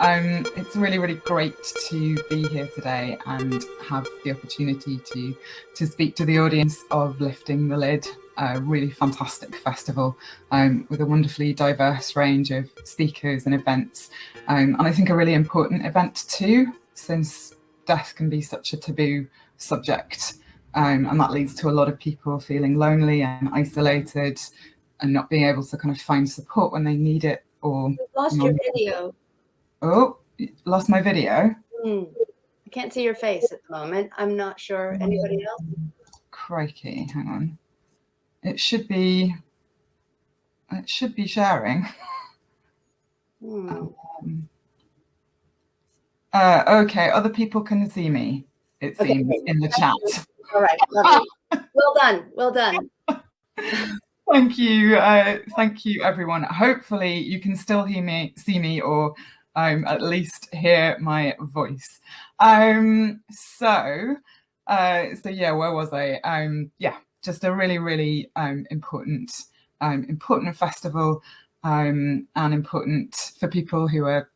It's really, really great to be here today and have the opportunity to speak to the audience of Lifting the Lid, a really fantastic festival with a wonderfully diverse range of speakers and events. And I think a really important event too, since death can be such a taboo subject. And that leads to a lot of people feeling lonely and isolated and not being able to kind of find support when they need it. Or you lost your video. Oh, lost my video. I can't see your face at the moment. I'm not sure. Anybody else? Crikey, hang on. It should be sharing. Okay, other people can see me, it seems, in the chat. All right, lovely. Well done, well done. Thank you everyone. Hopefully you can still see me, or at least hear my voice. So yeah, where was I? Yeah, just a really, really important festival, and important for people who are,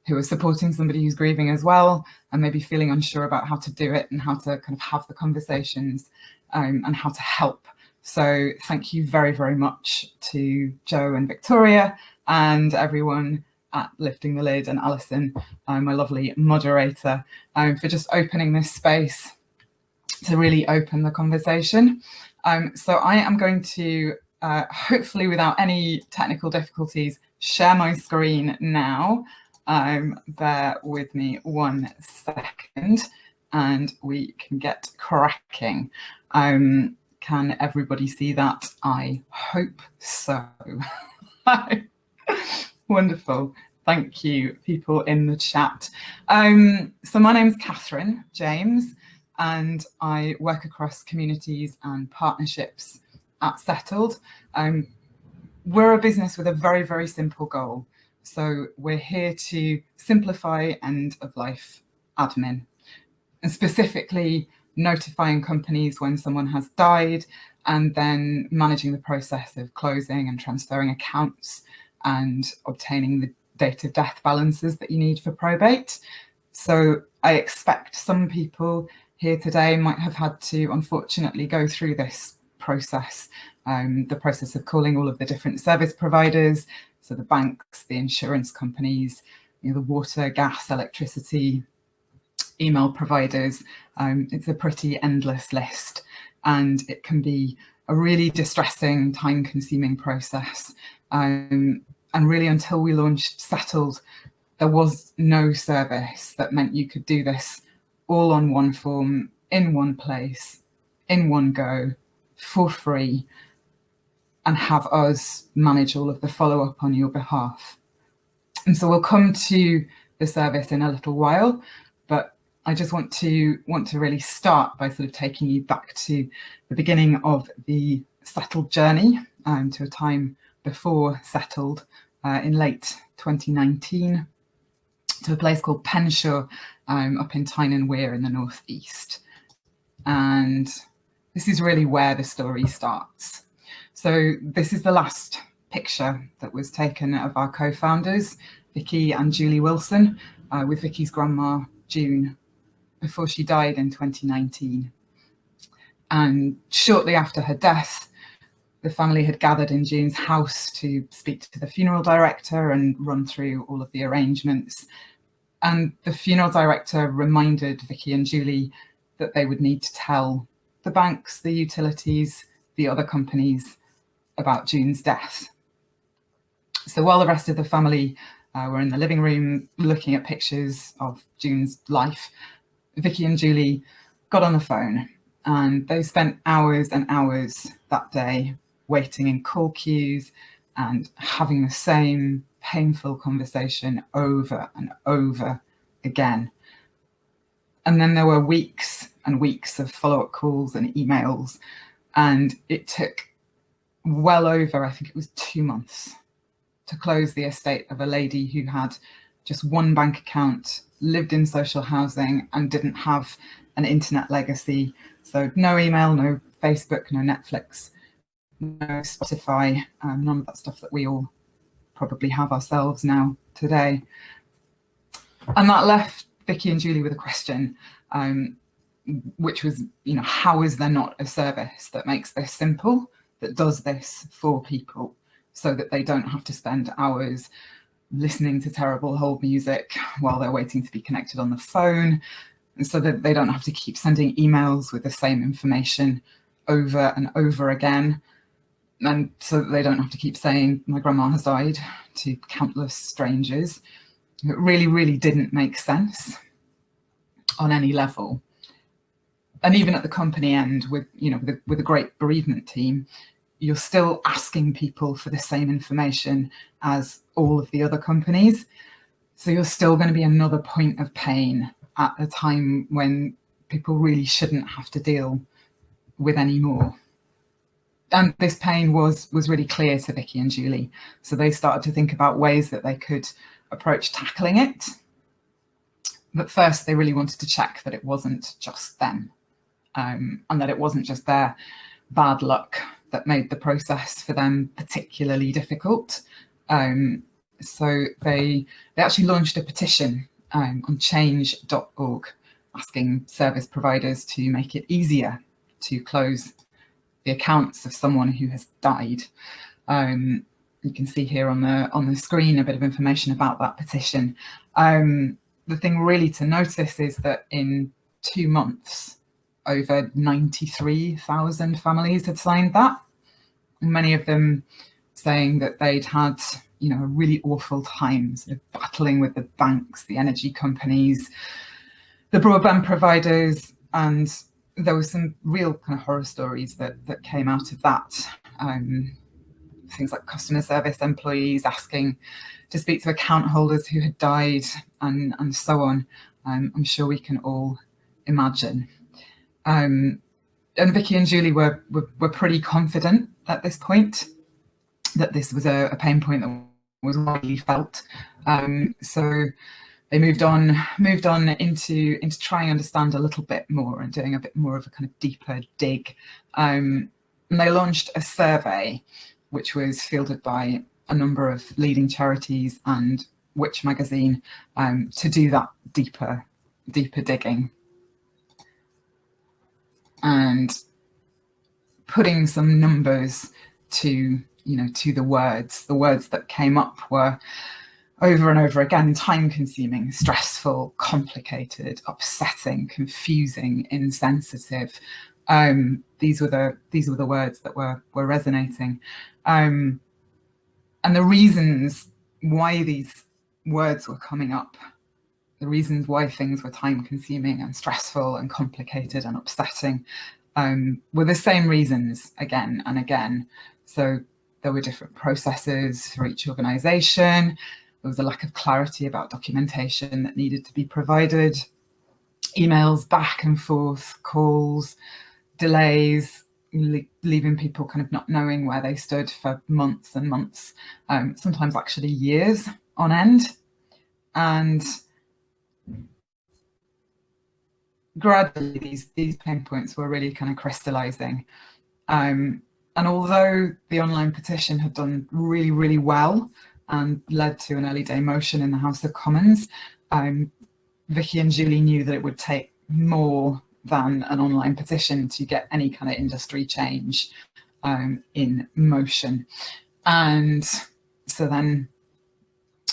who are supporting somebody who's grieving as well, and maybe feeling unsure about how to do it and how to kind of have the conversations, and how to help. So thank you very, very much to Joe and Victoria and everyone at Lifting the Lid, and Alison, my lovely moderator, for just opening this space to really open the conversation. So I am going to, hopefully without any technical difficulties, share my screen now. Bear with me 1 second and we can get cracking. Can everybody see that? I hope so. Wonderful. Thank you, people in the chat. So my name's Catherine James, and I work across communities and partnerships at Settled. We're a business with a very, very simple goal. So we're here to simplify end-of-life admin, and specifically notifying companies when someone has died, and then managing the process of closing and transferring accounts and obtaining the date of death balances that you need for probate. So I expect some people here today might have had to, unfortunately, go through this process, the process of calling all of the different service providers, so the banks, the insurance companies, the water, gas, electricity, email providers. It's a pretty endless list, and it can be a really distressing, time-consuming process. And really, until we launched Settled, there was no service that meant you could do this all on one form, in one place, in one go, for free, and have us manage all of the follow-up on your behalf. And so we'll come to the service in a little while, but I just want to really start by sort of taking you back to the beginning of the Settled journey, to a time before Settled, in late 2019, to a place called Penshaw, up in Tyne and Wear in the northeast. And this is really where the story starts. So this is the last picture that was taken of our co-founders, Vicky and Julie Wilson, with Vicky's grandma, June, before she died in 2019. And shortly after her death, the family had gathered in June's house to speak to the funeral director and run through all of the arrangements. And the funeral director reminded Vicky and Julie that they would need to tell the banks, the utilities, the other companies about June's death. So while the rest of the family were in the living room looking at pictures of June's life, Vicky and Julie got on the phone, and they spent hours and hours that day waiting in call queues and having the same painful conversation over and over again. And then there were weeks and weeks of follow-up calls and emails, and it took well over, I think it was 2 months, to close the estate of a lady who had just one bank account, lived in social housing, and didn't have an internet legacy. So no email, no Facebook, no Netflix, no Spotify, none of that stuff that we all probably have ourselves now today. And that left Vicky and Julie with a question, which was, how is there not a service that makes this simple, that does this for people so that they don't have to spend hours listening to terrible hold music while they're waiting to be connected on the phone, and so that they don't have to keep sending emails with the same information over and over again, and so that they don't have to keep saying my grandma has died to countless strangers. It really, really didn't make sense on any level. And even at the company end, with a great bereavement team, you're still asking people for the same information as all of the other companies. So you're still going to be another point of pain at a time when people really shouldn't have to deal with any more. And this pain was really clear to Vicky and Julie. So they started to think about ways that they could approach tackling it. But first, they really wanted to check that it wasn't just them, and that it wasn't just their bad luck that made the process for them particularly difficult. So they actually launched a petition on change.org, asking service providers to make it easier to close the accounts of someone who has died. You can see here on the screen a bit of information about that petition. The thing really to notice is that in 2 months, over 93,000 families had signed that. Many of them saying that they'd had, a really awful time sort of battling with the banks, the energy companies, the broadband providers, and there were some real kind of horror stories that came out of that. Things like customer service employees asking to speak to account holders who had died, and so on. I'm sure we can all imagine. And Vicky and Julie were pretty confident at this point that this was a pain point that was widely felt. So they moved on into trying to understand a little bit more and doing a bit more of a kind of deeper dig. And they launched a survey, which was fielded by a number of leading charities and Which magazine, to do that deeper digging. And putting some numbers to the words that came up were over and over again: time-consuming, stressful, complicated, upsetting, confusing, insensitive. These were the words that were resonating, and the reasons why these words were coming up, the reasons why things were time-consuming and stressful and complicated and upsetting, were the same reasons again and again. So there were different processes for each organisation. There was a lack of clarity about documentation that needed to be provided, emails back and forth, calls, delays, leaving people kind of not knowing where they stood for months and months, sometimes actually years on end. And gradually these pain points were really kind of crystallizing. And although the online petition had done really, really well and led to an early day motion in the House of Commons, Vicky and Julie knew that it would take more than an online petition to get any kind of industry change in motion. And so then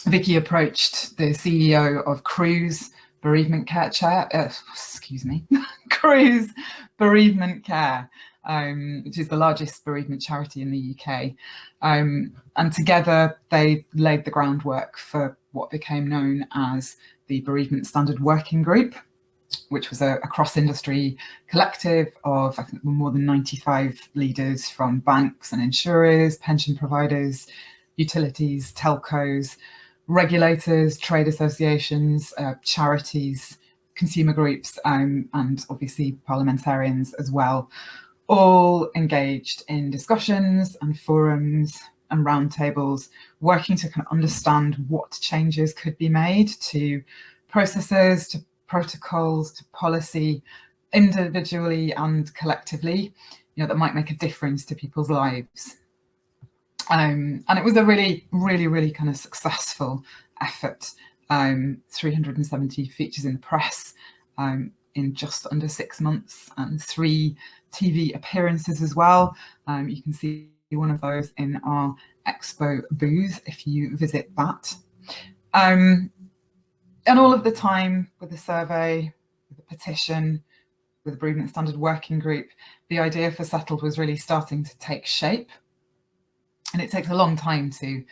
Vicky approached the CEO of Cruise Bereavement Care Cruise Bereavement Care, which is the largest bereavement charity in the UK. And together they laid the groundwork for what became known as the Bereavement Standard Working Group, which was a cross-industry collective of, I think, more than 95 leaders from banks and insurers, pension providers, utilities, telcos, regulators, trade associations, charities, consumer groups, and obviously parliamentarians as well, all engaged in discussions and forums and roundtables, working to kind of understand what changes could be made to processes, to protocols, to policy, individually and collectively, that might make a difference to people's lives. And it was a really, really, really kind of successful effort. 370 features in the press in just under 6 months, and 3 TV appearances as well. You can see one of those in our expo booth if you visit that. And all of the time with the survey, with the petition, with the Bereavement Standard Working Group, the idea for Settled was really starting to take shape. And it takes a long time to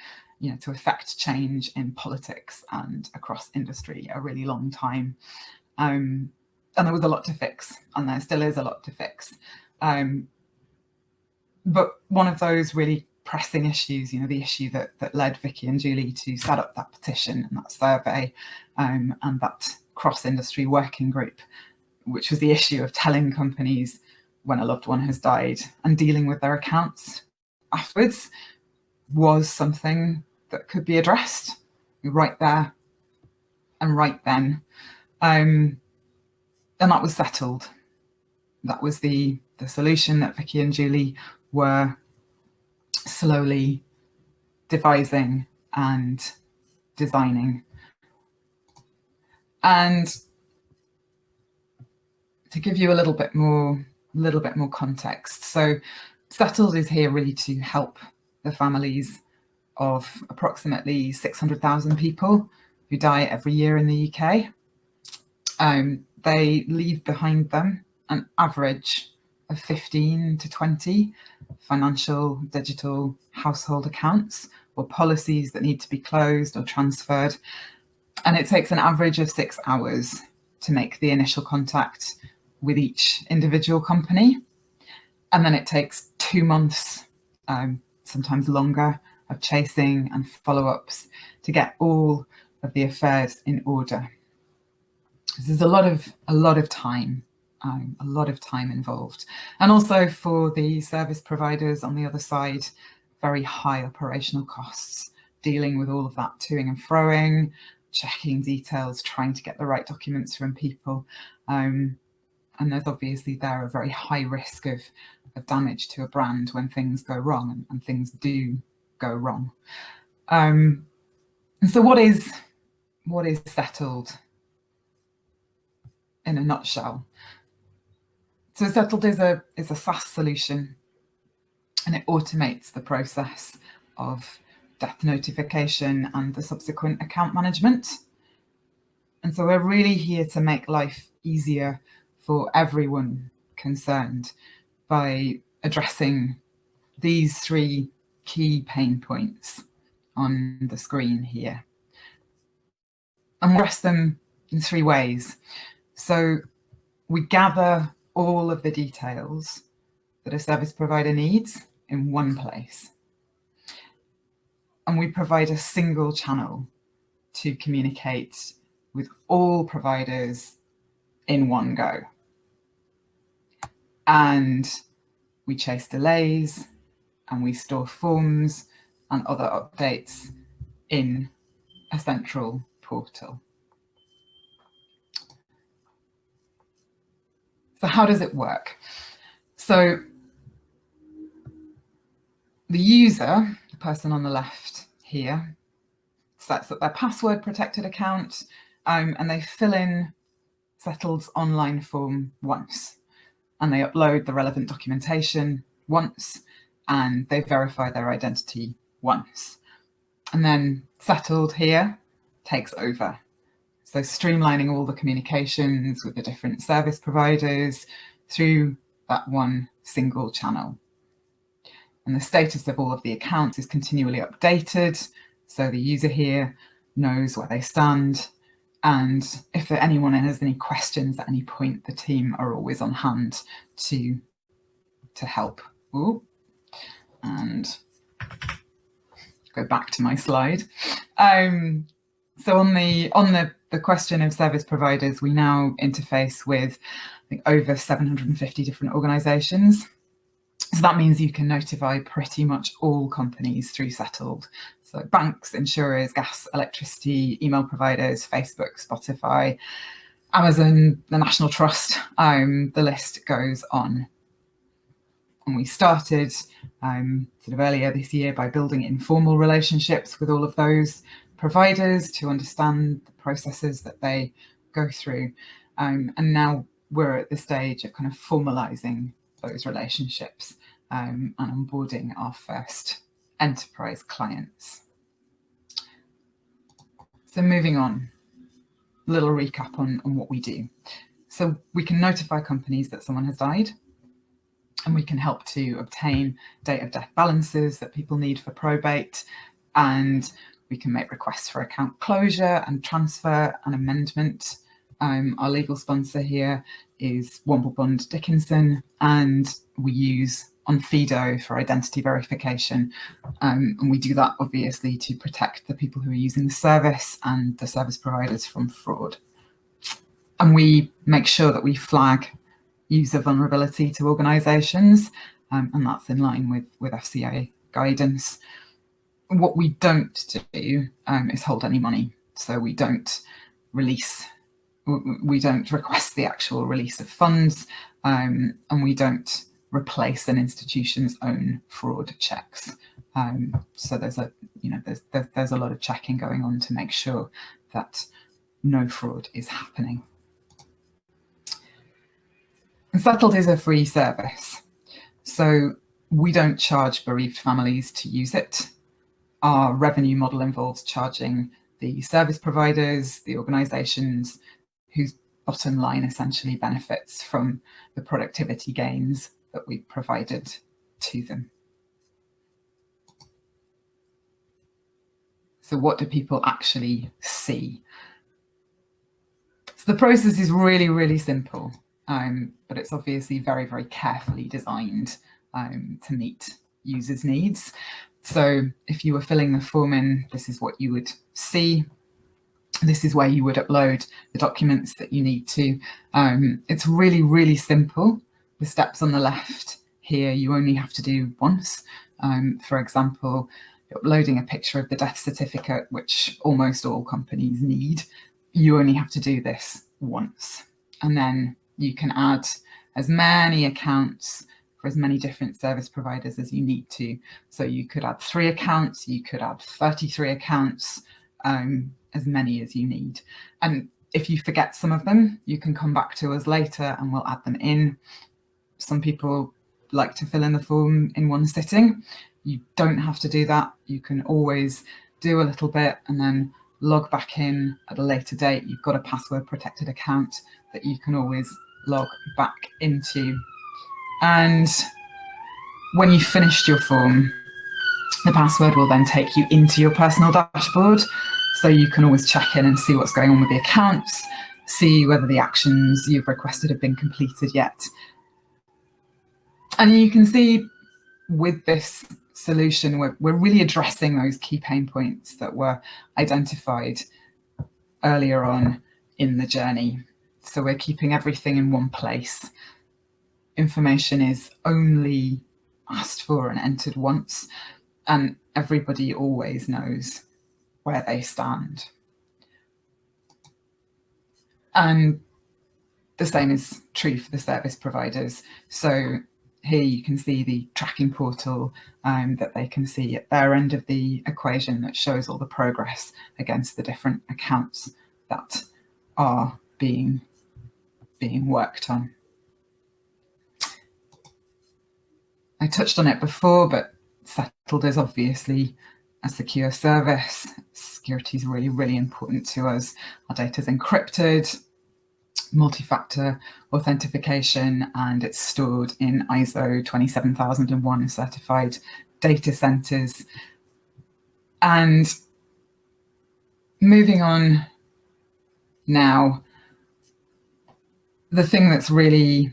affect change in politics and across industry, a really long time. And there was a lot to fix, and there still is a lot to fix. But one of those really pressing issues, the issue that led Vicky and Julie to set up that petition and that survey and that cross-industry working group, which was the issue of telling companies when a loved one has died and dealing with their accounts afterwards, was something that could be addressed right there and right then. And that was Settled. That was the solution that Vicky and Julie were slowly devising and designing. And to give you a little bit more context, so Settled is here really to help the families of approximately 600,000 people who die every year in the UK. They leave behind them an average of 15 to 20 financial, digital household accounts or policies that need to be closed or transferred. And it takes an average of 6 hours to make the initial contact with each individual company. And then it takes 2 months, sometimes longer, of chasing and follow-ups to get all of the affairs in order. This is a lot of time, a lot of time involved. And also for the service providers on the other side, very high operational costs, dealing with all of that toing and froing, checking details, trying to get the right documents from people. And there's obviously there a very high risk of damage to a brand when things go wrong, and things do go wrong. And so what is Settled in a nutshell? So Settled is a SaaS solution, and it automates the process of death notification and the subsequent account management. And so we're really here to make life easier for everyone concerned by addressing these 3 key pain points on the screen here. And we address them in 3 ways. So we gather all of the details that a service provider needs in one place. And we provide a single channel to communicate with all providers in one go. And we chase delays, and we store forms and other updates in a central portal. So how does it work? So the user, the person on the left here, sets up their password protected account, and they fill in Settled's online form once, and they upload the relevant documentation once, and they verify their identity once. And then Settled here takes over. So streamlining all the communications with the different service providers through that one single channel. And the status of all of the accounts is continually updated, so the user here knows where they stand. And if anyone has any questions at any point, the team are always on hand to help. Ooh. And go back to my slide. So on the question of service providers, we now interface with, I think, over 750 different organisations. So that means you can notify pretty much all companies through Settled. So banks, insurers, gas, electricity, email providers, Facebook, Spotify, Amazon, the National Trust, the list goes on. And we started sort of earlier this year by building informal relationships with all of those providers to understand the processes that they go through. And now we're at the stage of kind of formalizing those relationships and onboarding our first enterprise clients. So moving on, a little recap on what we do. So we can notify companies that someone has died, and we can help to obtain date of death balances that people need for probate, and we can make requests for account closure and transfer and amendment. Our legal sponsor here is Womble Bond Dickinson, and we use Onfido for identity verification. And we do that obviously to protect the people who are using the service and the service providers from fraud. And we make sure that we flag user vulnerability to organisations, and that's in line with FCA guidance. What we don't do is hold any money. So we don't request the actual release of funds, and we don't replace an institution's own fraud checks. So there's a lot of checking going on to make sure that no fraud is happening. And Settlld is a free service, so we don't charge bereaved families to use it. Our revenue model involves charging the service providers, the organisations whose bottom line essentially benefits from the productivity gains that we've provided to them. So what do people actually see? So the process is really, really simple, but it's obviously very, very carefully designed to meet users' needs. So if you were filling the form in, this is what you would see. This is where you would upload the documents that you need to. It's really, really simple. The steps on the left here, you only have to do once. For example, uploading a picture of the death certificate, which almost all companies need. You only have to do this once. And then you can add as many accounts for as many different service providers as you need to. So you could add 3 accounts, you could add 33 accounts, as many as you need. And if you forget some of them, you can come back to us later and we'll add them in. Some people like to fill in the form in one sitting. You don't have to do that. You can always do a little bit and then log back in at a later date. You've got a password protected account that you can always log back into. And when you've finished your form, the password will then take you into your personal dashboard. So you can always check in and see what's going on with the accounts, see whether the actions you've requested have been completed yet. And you can see with this solution, we're really addressing those key pain points that were identified earlier on in the journey. So we're keeping everything in one place. Information is only asked for and entered once, and everybody always knows where they stand. And the same is true for the service providers. So here you can see the tracking portal that they can see at their end of the equation that shows all the progress against the different accounts that are being worked on. I touched on it before, but Settlld is obviously a secure service. Security is really, really important to us. Our data is encrypted, multi-factor authentication, and it's stored in ISO 27001 certified data centers. And moving on now, the thing that's really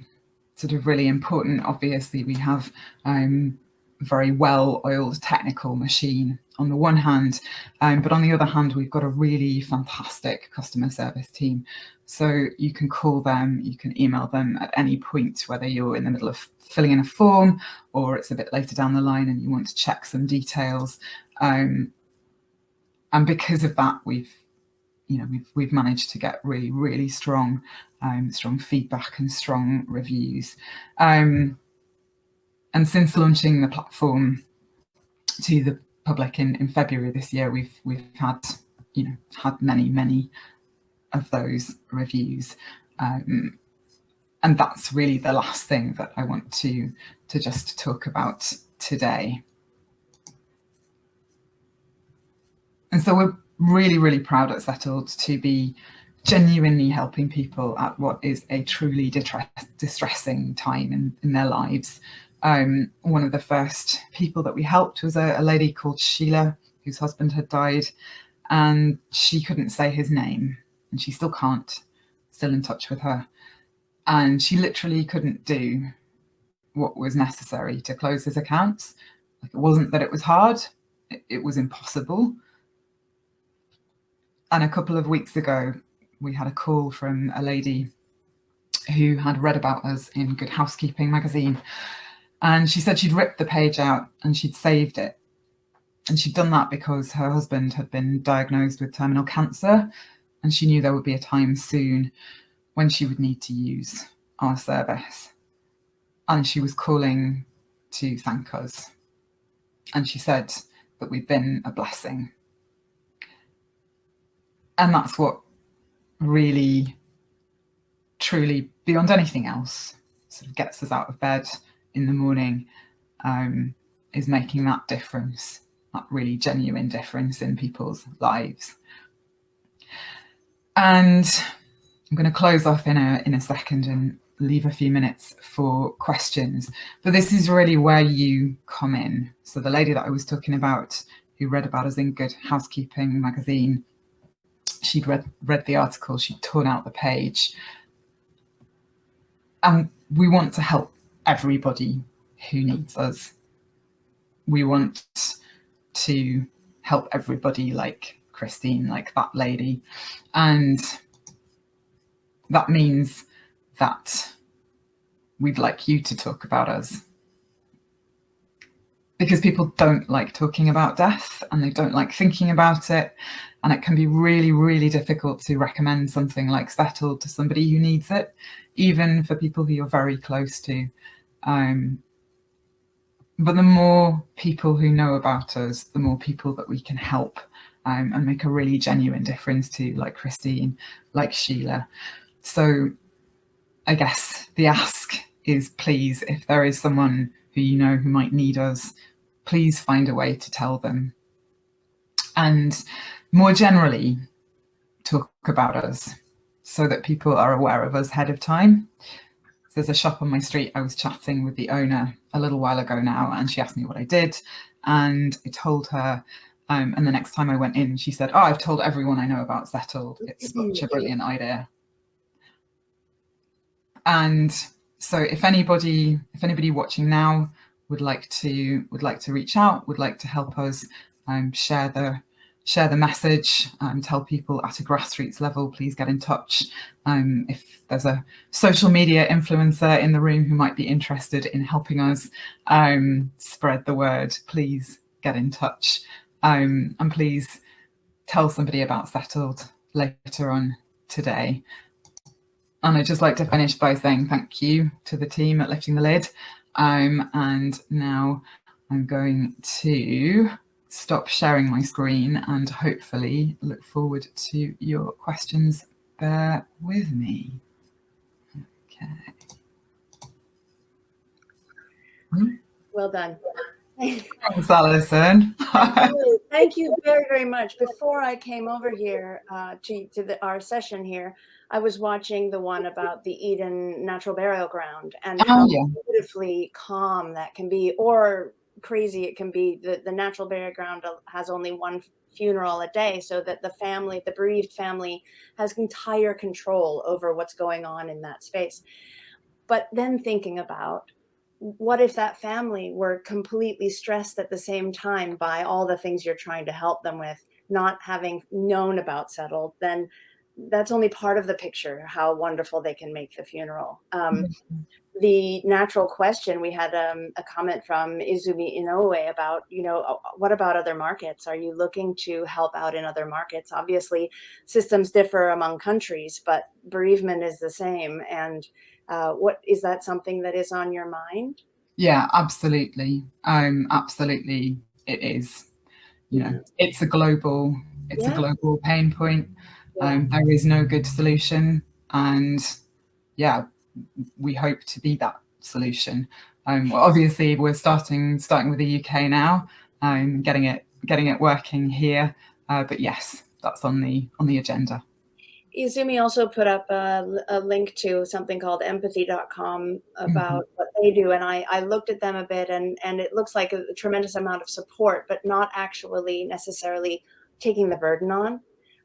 really important, obviously we have very well-oiled technical machine on the one hand, but on the other hand, we've got a really fantastic customer service team. So you can call them, you can email them at any point, whether you're in the middle of filling in a form or it's a bit later down the line and you want to check some details. And because of that, we've managed to get really, really strong feedback and strong reviews. And since launching the platform to the public in February this year, we've had had many of those reviews. And that's really the last thing that I want to just talk about today. And so we're really proud at Settled to be genuinely helping people at what is a truly distressing time in their lives. One of the first people that we helped was a lady called Sheila, whose husband had died, and she couldn't say his name, and she still can't, still in touch with her. And she literally couldn't do what was necessary to close his accounts. Like, it wasn't that it was hard, it was impossible. And a couple of weeks ago, we had a call from a lady who had read about us in Good Housekeeping magazine. And she said she'd ripped the page out and she'd saved it. And she'd done that because her husband had been diagnosed with terminal cancer, and she knew there would be a time soon when she would need to use our service. And she was calling to thank us. And she said that we'd been a blessing. And that's what really, truly, beyond anything else, sort of gets us out of bed in the morning, is making that difference, that really genuine difference in people's lives. And I'm going to close off in a second and leave a few minutes for questions. But this is really where you come in. So the lady that I was talking about, who read about us in Good Housekeeping magazine, she'd read the article, she'd torn out the page. And we want to help everybody who needs us. We want to help everybody like Christine, like that lady. And that means that we'd like you to talk about us. Because people don't like talking about death and they don't like thinking about it. And it can be really difficult to recommend something like Settled to somebody who needs it, even for people who you're very close to. But the more people who know about us, the more people that we can help and make a really genuine difference to, like Christine, like Sheila. So I guess the ask is, please, if there is someone who you know who might need us, please find a way to tell them. And more generally, talk about us so that people are aware of us ahead of time. There's a shop on my street. I was chatting with the owner a little while ago now, and she asked me what I did, and I told her. And the next time I went in, she said, "Oh, I've told everyone I know about Settled. It's such a brilliant idea." And so, if anybody watching now would like to reach out, would like to help us share the message, tell people at a grassroots level, please get in touch. If there's a social media influencer in the room who might be interested in helping us spread the word, please get in touch. And please tell somebody about Settled later on today. And I'd just like to finish by saying thank you to the team at Lifting the Lid. And now I'm going to stop sharing my screen and hopefully look forward to your questions. Bear with me. Okay. Well done. Thanks, Alison. Thank you very much. Before I came over here to our session here, I was watching the one about the Eden Natural Burial Ground and how beautifully calm that can be, or crazy it can be. The Natural Burial Ground has only one funeral a day, so that the bereaved family has entire control over what's going on in that space. But then thinking about, what if that family were completely stressed at the same time by all the things you're trying to help them with, not having known about Settled? Then that's only part of the picture, how wonderful they can make the funeral. The natural question, we had a comment from Izumi Inoue about, what about other markets? Are you looking to help out in other markets? Obviously, systems differ among countries, but bereavement is the same. And what is that something that is on your mind? Yeah, absolutely. Absolutely, it is. It's a global It's a global pain point. There is no good solution, and yeah, we hope to be that solution. Well, obviously, we're starting with the UK now, getting it working here. But yes, that's on the agenda. Izumi also put up a link to something called empathy.com about what they do. And I looked at them a bit, and it looks like a tremendous amount of support, but not actually necessarily taking the burden on.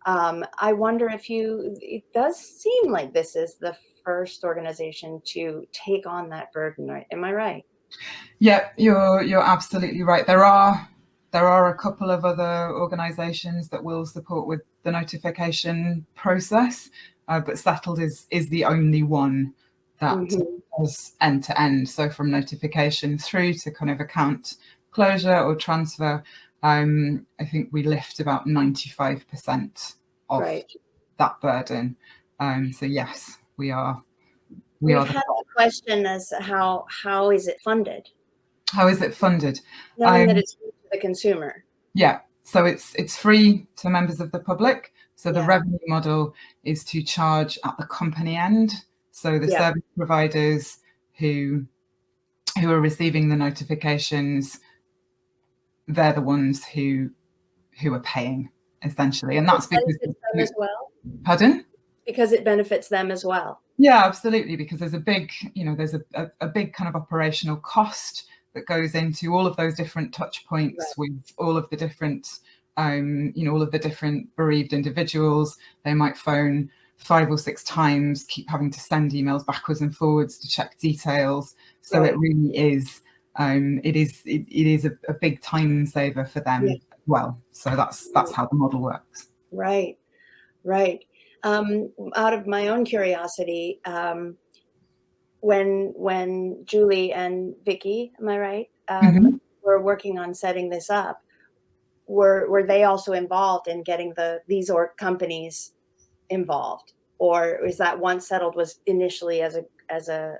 I wonder if it does seem like this is the first organization to take on that burden. Am I right? Yeah, you're absolutely right. There are a couple of other organisations that will support with the notification process, but Settled is the only one that does end to end. So from notification through to kind of account closure or transfer, I think we lift about 95% of that burden. So yes, we are. We've had the question as how is it funded? How is it funded? Knowing that it's free to the consumer. Yeah, so it's free to members of the public. So the revenue model is to charge at the company end. So the service providers who are receiving the notifications, they're the ones who are paying, essentially, and that's because it benefits them as well. Pardon? Because it benefits them as well. Yeah, absolutely. Because there's a big, there's a big kind of operational cost that goes into all of those different touch points with all of the different, all of the different bereaved individuals. They might phone 5 or 6 times, keep having to send emails backwards and forwards to check details. So it really is, it is a big time saver for them as well. So that's how the model works. Right. Out of my own curiosity, when Julie and Vicky, am I right, were working on setting this up, were they also involved in getting these companies involved, or is that once Settled was initially as a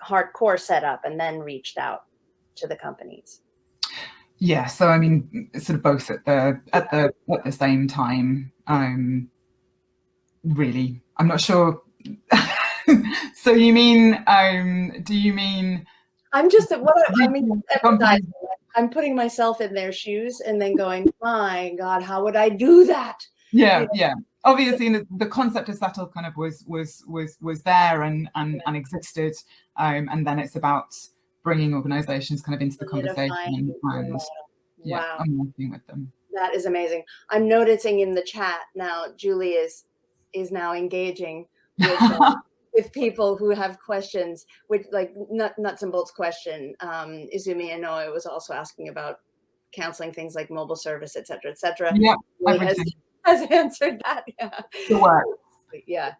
hardcore setup and then reached out to the companies? Yeah, so I mean, sort of both at the same time. Really, I'm not sure. So you mean, do you mean? I'm putting myself in their shoes and then going, my God, how would I do that? Yeah. Obviously, the concept of Settled kind of was there and existed, and then it's about bringing organisations kind of into the conversation and wow, I'm working with them. That is amazing. I'm noticing in the chat now, Julie is now engaging with people who have questions, with like nuts and bolts question. Izumi, I know I was also asking about counseling, things like mobile service, et cetera, et cetera. Yeah, has answered that. Yeah.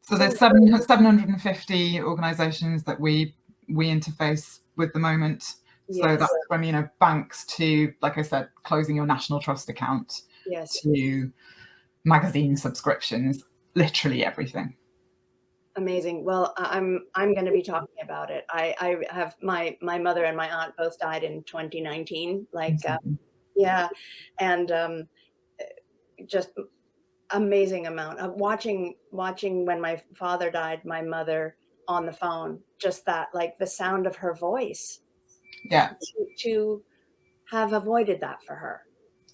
So there's 750 organisations that we interface with at the moment. So that's from banks to, like I said, closing your national trust account, to magazine subscriptions, literally everything. Amazing. Well, I'm going to be talking about it. I have my mother and my aunt both died in 2019. And just amazing amount of watching when my father died, my mother on the phone, just that, like the sound of her voice. Yeah. To have avoided that for her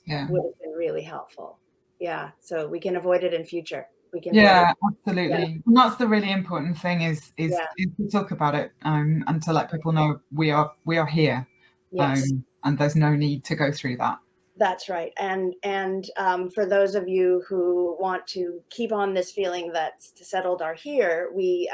would have been really helpful. Yeah. So we can avoid it in future. We can. Yeah, absolutely. Yeah. And that's the really important thing is to talk about it and to let people know we are here. Yes. And there's no need to go through that. That's right. And for those of you who want to keep on this feeling that Settled are here, we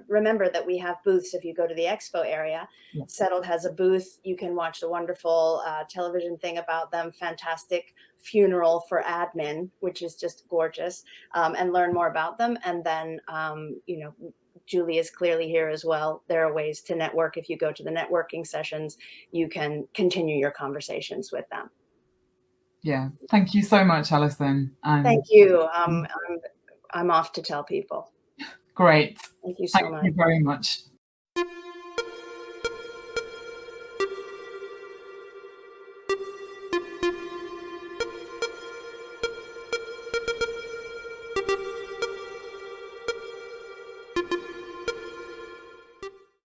remember that we have booths. If you go to the expo area, Settled has a booth. You can watch the wonderful television thing about them. Fantastic funeral for admin, which is just gorgeous, and learn more about them. And then, Julie is clearly here as well. There are ways to network. If you go to the networking sessions, you can continue your conversations with them. Yeah, thank you so much, Alison. Thank you. I'm off to tell people. Great. Thank you so much. Thank you very much.